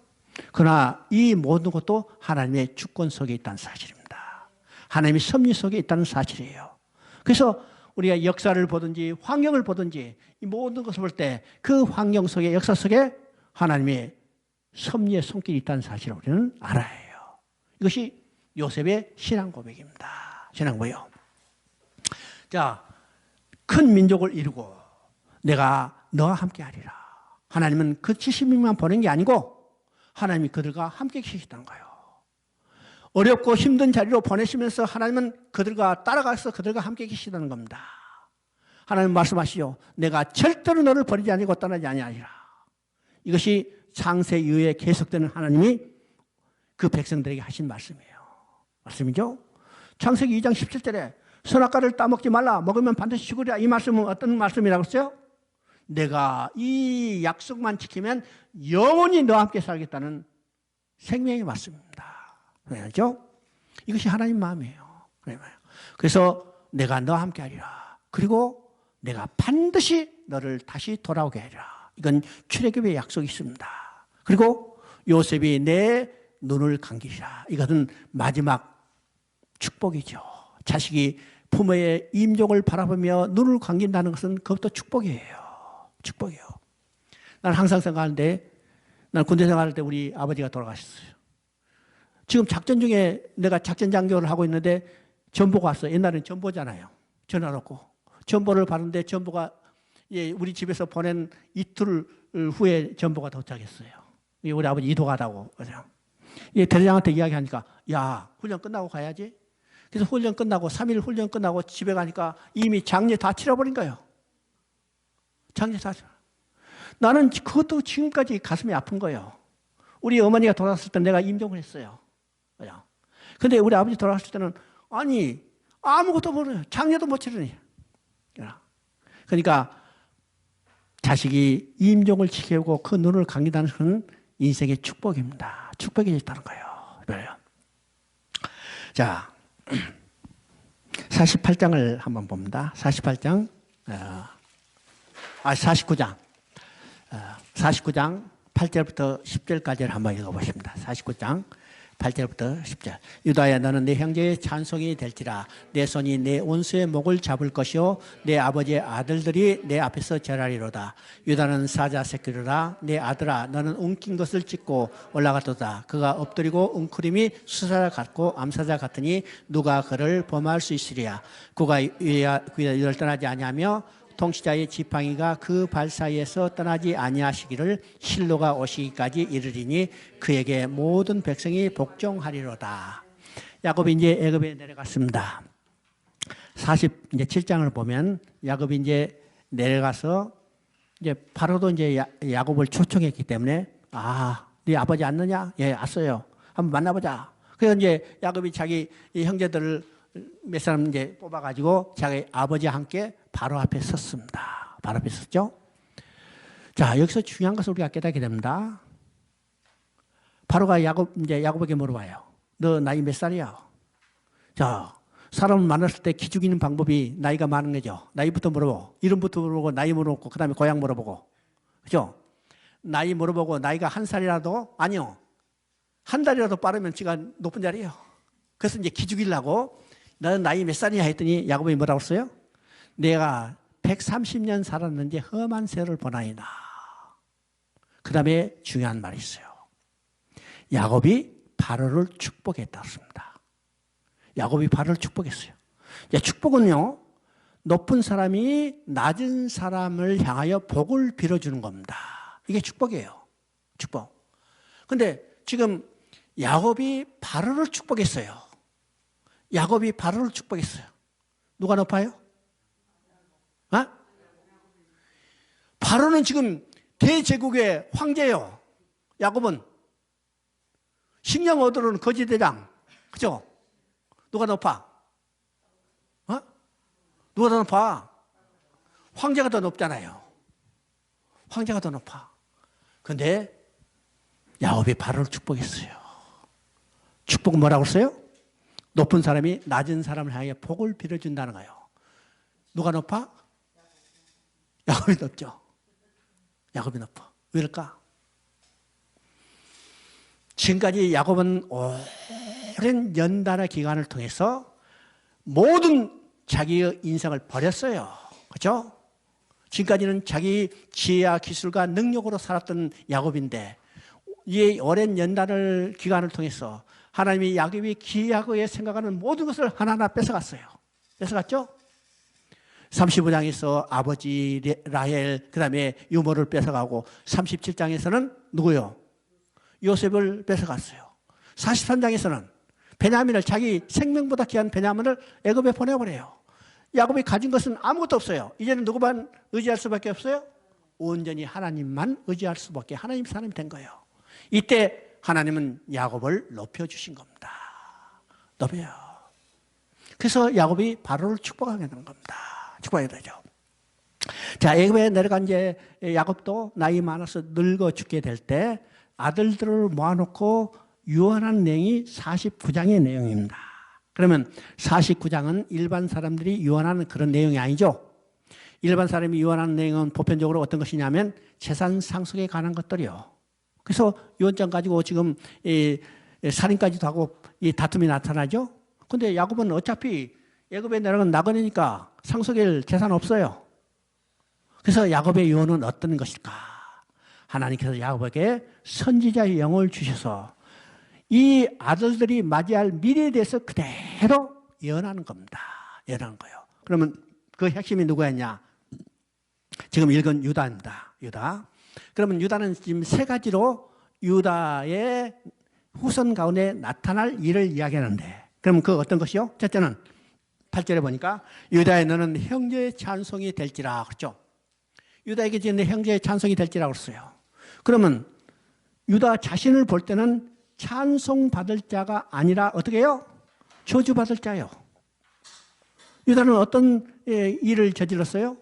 그러나 이 모든 것도 하나님의 주권 속에 있다는 사실입니다. 하나님의 섭리 속에 있다는 사실이에요. 그래서 우리가 역사를 보든지 환경을 보든지 이 모든 것을 볼 때 그 환경 속에 역사 속에 하나님의 섭리의 손길이 있다는 사실을 우리는 알아야 해요. 이것이 요셉의 신앙 고백입니다. 신앙 고백이요. 자, 큰 민족을 이루고 내가 너와 함께 하리라. 하나님은 그 70명만 보낸 게 아니고 하나님이 그들과 함께 계시다는 거예요. 어렵고 힘든 자리로 보내시면서 하나님은 그들과 따라가서 그들과 함께 계시다는 겁니다. 하나님 말씀하시죠. 내가 절대로 너를 버리지 아니고 떠나지 아니하리라. 이것이 창세 이후에 계속되는 하나님이 그 백성들에게 하신 말씀이에요. 말씀이죠. 창세기 2장 17절에 선악과를 따먹지 말라. 먹으면 반드시 죽으리라. 이 말씀은 어떤 말씀이라고 했어요? 내가 이 약속만 지키면 영원히 너와 함께 살겠다는 생명의 말씀입니다. 그렇죠? 이것이 하나님 마음이에요. 그래서 내가 너와 함께 하리라. 그리고 내가 반드시 너를 다시 돌아오게 하리라. 이건 출애굽의 약속이 있습니다. 그리고 요셉이 내 눈을 감기리라. 이것은 마지막 축복이죠. 자식이 부모의 임종을 바라보며 눈을 감긴다는 것은 그것도 축복이에요. 축복이요. 나는 항상 생각하는데, 나는 군대 생활할 때 우리 아버지가 돌아가셨어요. 지금 작전 중에 내가 작전 장교를 하고 있는데 전보가 왔어요. 옛날에는 전보잖아요. 전화 놓고. 전보를 받는데 전보가 우리 집에서 보낸 이틀 후에 전보가 도착했어요. 우리 아버지 이동하다고. 대대장한테 이야기하니까 야, 훈련 끝나고 가야지. 그래서 훈련 끝나고 3일 훈련 끝나고 집에 가니까 이미 장례 다 치러버린 거예요. 장례 다 치러. 나는 그것도 지금까지 가슴이 아픈 거예요. 우리 어머니가 돌아갔을 때 내가 임종을 했어요. 근데 우리 아버지 돌아갔을 때는 아니 아무것도 모르요. 장례도 못 치르니. 그러니까 자식이 임종을 지키고 그 눈을 감긴다는 것은 인생의 축복입니다. 축복이 있다는 거예요. 자, 48장을 한번 봅니다. 48장, 49장. 49장 8절부터 10절까지를 한번 읽어보십니다. 49장 8절부터 10절. 유다야, 너는 내 형제의 찬송이 될지라. 내 손이 내 원수의 목을 잡을 것이요 내 아버지의 아들들이 내 앞에서 절하리로다. 유다는 사자 새끼로라. 내 아들아, 너는 움킨 것을 찢고 올라갔도다. 그가 엎드리고 웅크림이 수사자 같고 암사자 같으니 누가 그를 범할 수 있으리야. 그가 유다를 떠나지 아니하며 통치자의 지팡이가 그 발 사이에서 떠나지 아니하시기를 실로가 오시기까지 이르리니 그에게 모든 백성이 복종하리로다. 야곱이 이제 애굽에 내려갔습니다. 47장을 보면 야곱이 이제 내려가서 이제 바로도 이제 야곱을 초청했기 때문에 네 아버지 왔느냐? 예, 왔어요. 한번 만나보자. 그래서 이제 야곱이 자기 형제들을 몇 사람 이제 뽑아가지고 자기 아버지와 함께 바로 앞에 섰습니다. 바로 앞에 섰죠. 자, 여기서 중요한 것을 우리가 깨닫게 됩니다. 바로가 야곱에게 물어봐요. 너 나이 몇 살이야? 자, 사람을 만났을 때 기죽이는 방법이 나이가 많은 거죠. 나이부터 물어보고, 이름부터 물어보고, 나이 물어보고, 그 다음에 고향 물어보고. 그죠? 나이 물어보고, 나이가 한 살이라도, 아니요. 한 달이라도 빠르면 지가 높은 자리예요. 그래서 이제 기죽이려고, 너는 나이 몇 살이냐 했더니 야곱이 뭐라고 했어요? 내가 130년 살았는데 험한 세를 보나이다. 그 다음에 중요한 말이 있어요. 야곱이 바로를 축복했다고 했습니다. 야곱이 바로를 축복했어요. 축복은요, 높은 사람이 낮은 사람을 향하여 복을 빌어주는 겁니다. 이게 축복이에요. 축복. 근데 지금 야곱이 바로를 축복했어요. 야곱이 바로를 축복했어요. 누가 높아요? 바로는 지금 대제국의 황제예요. 야곱은 식량 얻으러는 거지대장. 그죠? 누가 높아? 누가 더 높아? 황제가 더 높잖아요. 황제가 더 높아. 근데 야곱이 바로를 축복했어요. 축복은 뭐라고 했어요? 높은 사람이 낮은 사람을 향해 복을 빌어준다는 거예요. 누가 높아? 야곱이 높죠. 야곱이 높아. 왜일까? 지금까지 야곱은 오랜 연단의 기간을 통해서 모든 자기의 인생을 버렸어요. 그렇죠? 지금까지는 자기 지혜와 기술과 능력으로 살았던 야곱인데 이 오랜 연단의 기간을 통해서 하나님이 야곱이 기하고에 생각하는 모든 것을 하나하나 뺏어갔어요. 뺏어갔죠? 35장에서 아버지 라헬, 그 다음에 유모를 뺏어가고 37장에서는 누구요? 요셉을 뺏어갔어요. 43장에서는 베냐민을, 자기 생명보다 귀한 베냐민을 애굽에 보내버려요. 야곱이 가진 것은 아무것도 없어요. 이제는 누구만 의지할 수밖에 없어요? 온전히 하나님만 의지할 수밖에, 하나님 사람이 된 거예요. 이때 하나님은 야곱을 높여주신 겁니다. 높여요. 그래서 야곱이 바로를 축복하게 되는 겁니다. 축복하게 되죠. 자, 애굽에 내려간 이제 야곱도 나이 많아서 늙어 죽게 될 때 아들들을 모아놓고 유언한 내용이 49장의 내용입니다. 그러면 49장은 일반 사람들이 유언하는 그런 내용이 아니죠. 일반 사람이 유언하는 내용은 보편적으로 어떤 것이냐면 재산 상속에 관한 것들이요. 그래서 유언장 가지고 지금 살인까지도 하고 이 다툼이 나타나죠. 근데 야곱은 어차피 애굽에 내려간 나그네니까 상속일 재산 없어요. 그래서 야곱의 유언은 어떤 것일까? 하나님께서 야곱에게 선지자의 영을 주셔서 이 아들들이 맞이할 미래에 대해서 그대로 예언하는 겁니다. 예언하는 거예요. 그러면 그 핵심이 누구였냐? 지금 읽은 유다입니다. 유다. 그러면 유다는 지금 세 가지로 유다의 후손 가운데 나타날 일을 이야기하는데, 그럼 그 어떤 것이요? 첫째는 8절에 보니까 유다의 너는 형제의 찬송이 될지라 그랬죠. 유다에게 지은 형제의 찬송이 될지라 그랬어요. 그러면 유다 자신을 볼 때는 찬송받을 자가 아니라 어떻게 해요? 저주받을 자예요. 유다는 어떤 일을 저질렀어요?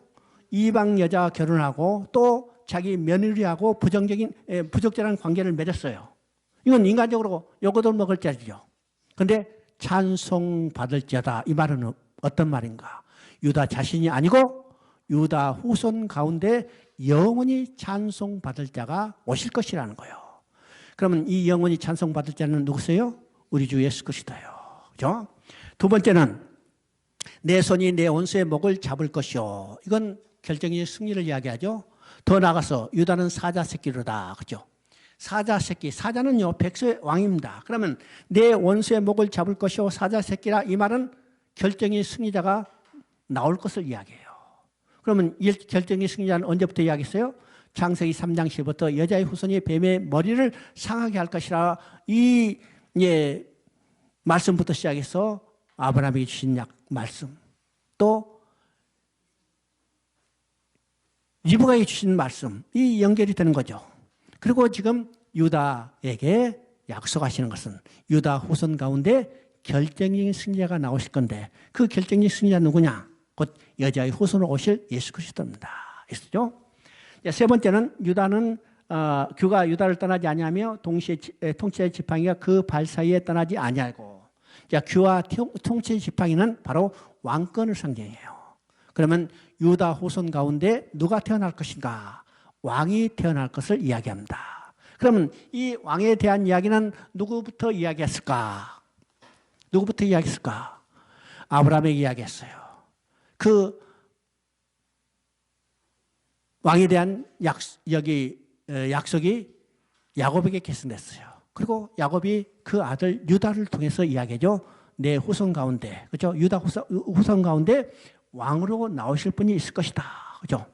이방 여자와 결혼하고 또 자기 며느리하고 부적절한 관계를 맺었어요. 이건 인간적으로 요거들 먹을 자리죠. 그런데 찬송받을 자다, 이 말은 어떤 말인가? 유다 자신이 아니고 유다 후손 가운데 영원히 찬송받을 자가 오실 것이라는 거예요. 그러면 이 영원히 찬송받을 자는 누구세요? 우리 주 예수 그리스도예요. 그죠? 두 번째는 내 손이 내 원수의 목을 잡을 것이요. 이건 결정의 승리를 이야기하죠. 더 나아가서 유다는 사자 새끼로다. 그죠? 사자 새끼. 사자는요, 백성의 왕입니다. 그러면 내 원수의 목을 잡을 것이요. 사자 새끼라. 이 말은 결정의 승리자가 나올 것을 이야기해요. 그러면 결정적인 승리자는 언제부터 이야기했어요? 창세기 3장 10부터 여자의 후손이 뱀의 머리를 상하게 할 것이라 이 말씀부터 시작해서 아브라함에게 주신 말씀, 또 리브가에게 주신 말씀, 이 연결이 되는 거죠. 그리고 지금 유다에게 약속하시는 것은 유다 후손 가운데 결정적인 승리자가 나오실 건데 그 결정적인 승리자 누구냐? 곧 여자의 후손으로 오실 예수 그리스도입니다. 예수죠. 세 번째는 유다는 규가 유다를 떠나지 아니하며 동시에 통치의 지팡이가 그 발 사이에 떠나지 아니하고, 규와 통치의 지팡이는 바로 왕권을 상징해요. 그러면 유다 후손 가운데 누가 태어날 것인가? 왕이 태어날 것을 이야기합니다. 그러면 이 왕에 대한 이야기는 누구부터 이야기했을까? 누구부터 이야기했을까? 아브라함에게 이야기했어요. 그 왕에 대한 약속이 야곱에게 계승됐어요. 그리고 야곱이 그 아들 유다를 통해서 이야기하죠. 내 후손 가운데, 그죠? 유다 후손 가운데 왕으로 나오실 분이 있을 것이다. 그죠?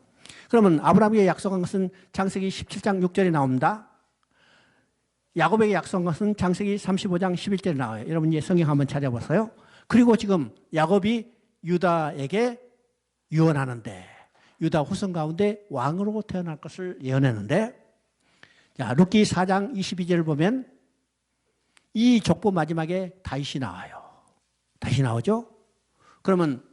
그러면 아브라함에게 약속한 것은 창세기 17장 6절에 나옵니다. 야곱에게 약속한 것은 창세기 35장 11절에 나와요. 여러분 이제 성경 한번 찾아보세요. 그리고 지금 야곱이 유다에게 유언하는데 유다 후손 가운데 왕으로 태어날 것을 예언했는데, 자, 룻기 4장 22절을 보면 이 족보 마지막에 다윗이 나와요. 다윗이 나오죠? 그러면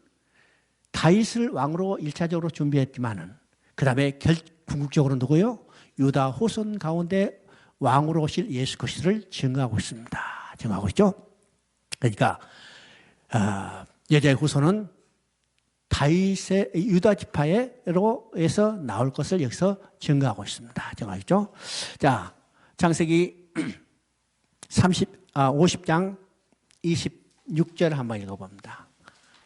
다윗을 왕으로 1차적으로 준비했지만은 그 다음에 궁극적으로 누구요? 유다 후손 가운데 왕으로 오실 예수 그리스도를 증거하고 있습니다. 증거하고 있죠? 그러니까 여자의 후손은 다윗의 유다 지파에서 나올 것을 여기서 증거하고 있습니다. 증거하겠죠? 자, 창세기 50장 26절 한번 읽어봅니다.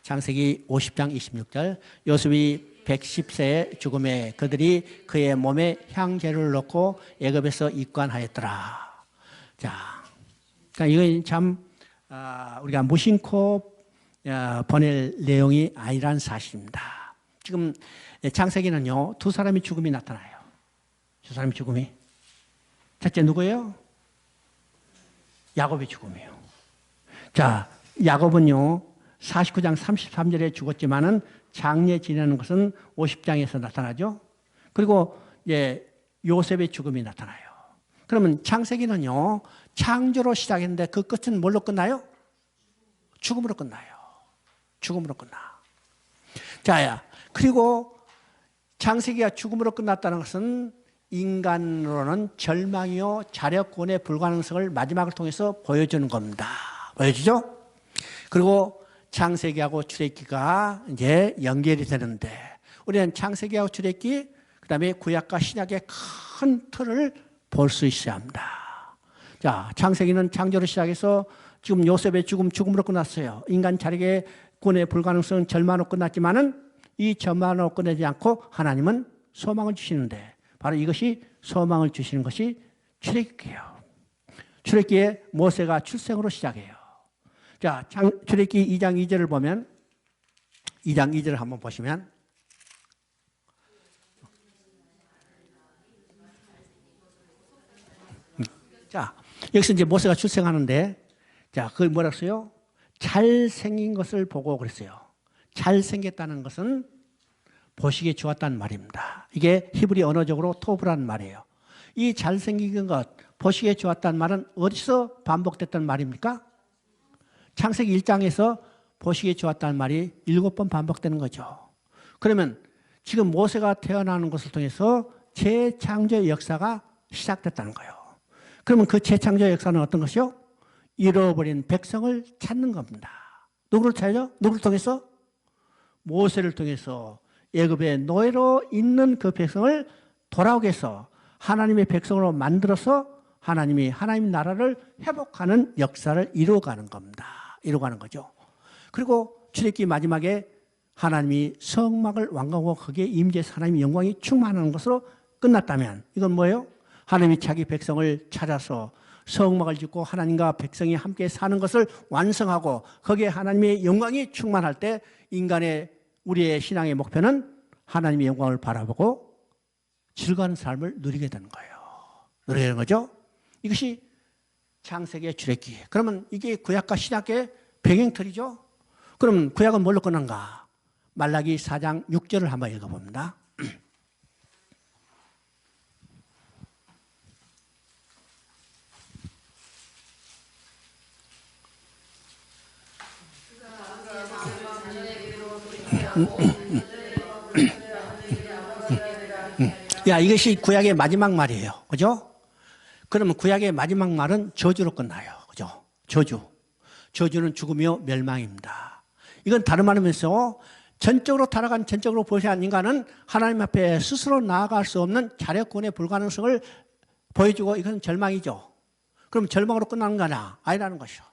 창세기 50장 26절. 요셉이 110세의 죽음에 그들이 그의 몸에 향재를 넣고 애굽에서 입관하였더라. 자, 그러니까 이건 참 우리가 무심코 보낼 내용이 아니란 사실입니다. 지금 창세기는요, 두 사람이 죽음이 나타나요. 두 사람이 죽음이. 첫째 누구예요? 야곱의 죽음이에요. 자, 야곱은요 49장 33절에 죽었지만은 장례 지내는 것은 50장에서 나타나죠. 그리고 요셉의 죽음이 나타나요. 그러면 창세기는요 창조로 시작했는데 그 끝은 뭘로 끝나요? 죽음으로 끝나요. 죽음으로 끝나. 자, 그리고 창세기가 죽음으로 끝났다는 것은 인간으로는 절망이요 자력권의 불가능성을 마지막을 통해서 보여주는 겁니다. 보여주죠? 그리고 창세기하고 출애굽기가 이제 연결이 되는데 우리는 창세기하고 출애굽기 그다음에 구약과 신약의 큰 틀을 볼 수 있어야 합니다. 자, 창세기는 창조로 시작해서 지금 요셉의 죽음으로 끝났어요. 인간 자력의 권의 불가능성은 절망으로 끝났지만은 이 절망으로 끝내지 않고 하나님은 소망을 주시는데 바로 이것이 소망을 주시는 것이 출애굽기예요. 출애굽기에 모세가 출생으로 시작해요. 자, 출애굽기 2장 2절을 보면 2장 2절을 한번 보시면 자, 여기서 이제 모세가 출생하는데 자, 그걸 뭐라 했어요? 잘생긴 것을 보고 그랬어요. 잘생겼다는 것은 보시기에 좋았다는 말입니다. 이게 히브리 언어적으로 토브라는 말이에요. 이 잘생긴 것, 보시기에 좋았다는 말은 어디서 반복됐던 말입니까? 창세기 1장에서 보시기에 좋았다는 말이 7번 반복되는 거죠. 그러면 지금 모세가 태어나는 것을 통해서 재창조의 역사가 시작됐다는 거예요. 그러면 그 재창조의 역사는 어떤 것이요? 잃어버린 백성을 찾는 겁니다. 누구를 찾아요? 누구를 통해서? 모세를 통해서 애굽의 노예로 있는 그 백성을 돌아오게 해서 하나님의 백성으로 만들어서 하나님이 하나님 나라를 회복하는 역사를 이루어가는 겁니다. 이루어가는 거죠. 그리고 출애굽기 마지막에 하나님이 성막을 완공하고 거기에 임재해서 하나님의 영광이 충만하는 것으로 끝났다면 이건 뭐예요? 하나님이 자기 백성을 찾아서 성막을 짓고 하나님과 백성이 함께 사는 것을 완성하고 거기에 하나님의 영광이 충만할 때 인간의 우리의 신앙의 목표는 하나님의 영광을 바라보고 즐거운 삶을 누리게 되는 거예요. 누리게 되는 거죠. 이것이 창세기의 출애굽기. 그러면 이게 구약과 신약의 병행틀이죠. 그럼 구약은 뭘로 끝난가? 말라기 4장 6절을 한번 읽어봅니다. 야, 이것이 구약의 마지막 말이에요. 그죠? 그러면 구약의 마지막 말은 저주로 끝나요. 그죠? 저주. 저주는 죽음이요 멸망입니다. 이건 다른 말이면서 전적으로 타락한 전적으로 보시한 인간은 하나님 앞에 스스로 나아갈 수 없는 자력권의 불가능성을 보여주고 이건 절망이죠. 그럼 절망으로 끝나는 거냐? 아니라는 것이죠.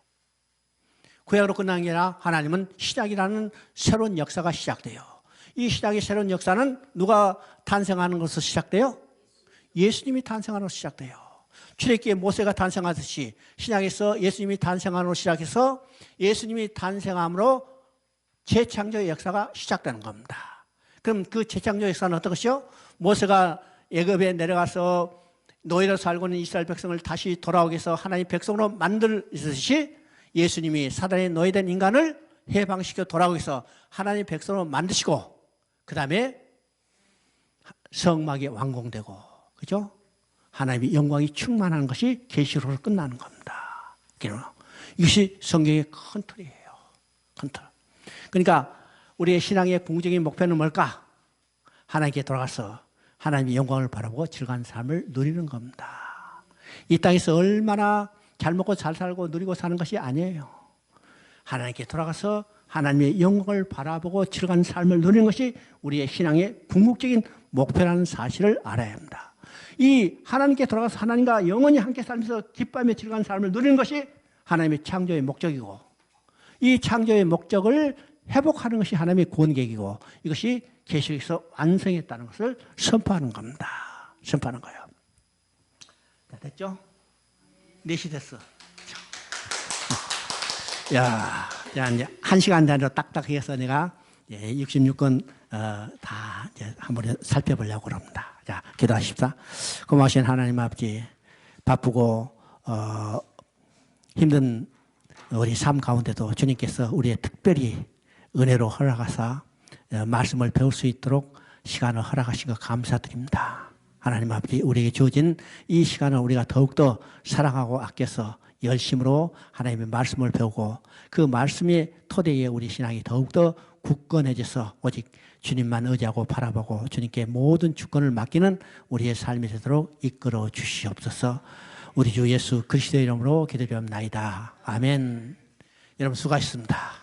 구약으로 끝나는 게 아니라 하나님은 시작이라는 새로운 역사가 시작돼요. 이 시작의 새로운 역사는 누가 탄생하는 것으로 시작돼요? 예수님이 탄생하는 것으로 시작돼요. 출애굽기에 모세가 탄생하듯이 신약에서 예수님이 탄생함으로 시작해서 예수님이 탄생함으로 재창조의 역사가 시작되는 겁니다. 그럼 그 재창조 역사는 어떤 것이요? 모세가 애굽에 내려가서 노예로 살고 있는 이스라엘 백성을 다시 돌아오게 해서 하나님 백성으로 만들듯이 예수님이 사단의 노예된 인간을 해방시켜 돌아오게 해서 하나님 백성으로 만드시고 그 다음에 성막이 완공되고 그죠? 하나님의 영광이 충만하는 것이 계시록으로 끝나는 겁니다. 이것이 성경의 큰 틀이에요. 큰 틀. 그러니까 우리의 신앙의 궁극적인 목표는 뭘까? 하나님께 돌아가서 하나님의 영광을 바라보고 즐거운 삶을 누리는 겁니다. 이 땅에서 얼마나 잘 먹고 잘 살고 누리고 사는 것이 아니에요. 하나님께 돌아가서 하나님의 영광을 바라보고 즐거운 삶을 누리는 것이 우리의 신앙의 궁극적인 목표라는 사실을 알아야 합니다. 이 하나님께 돌아가서 하나님과 영원히 함께 살면서 기뻐하며 즐거운 삶을 누리는 것이 하나님의 창조의 목적이고 이 창조의 목적을 회복하는 것이 하나님의 구원계획이고 이것이 계시록에서 완성했다는 것을 선포하는 겁니다. 선포하는 거예요. 자, 됐죠? 4시 됐어. 야, 이제 1시간 단위로 딱딱 해서 내가 66권 다 이제 한번 살펴보려고 합니다. 자, 기도하십시다. 고마우신 하나님 아버지, 바쁘고 힘든 우리 삶 가운데도 주님께서 우리의 특별히 은혜로 허락하사 말씀을 배울 수 있도록 시간을 허락하신 것 감사드립니다. 하나님 아버지, 우리에게 주어진 이 시간을 우리가 더욱더 사랑하고 아껴서 열심으로 하나님의 말씀을 배우고 그 말씀의 토대에 우리 신앙이 더욱더 굳건해져서 오직 주님만 의지하고 바라보고 주님께 모든 주권을 맡기는 우리의 삶이 되도록 이끌어 주시옵소서. 우리 주 예수 그리스도의 이름으로 기도드리옵나이다. 아멘. 여러분 수고하셨습니다.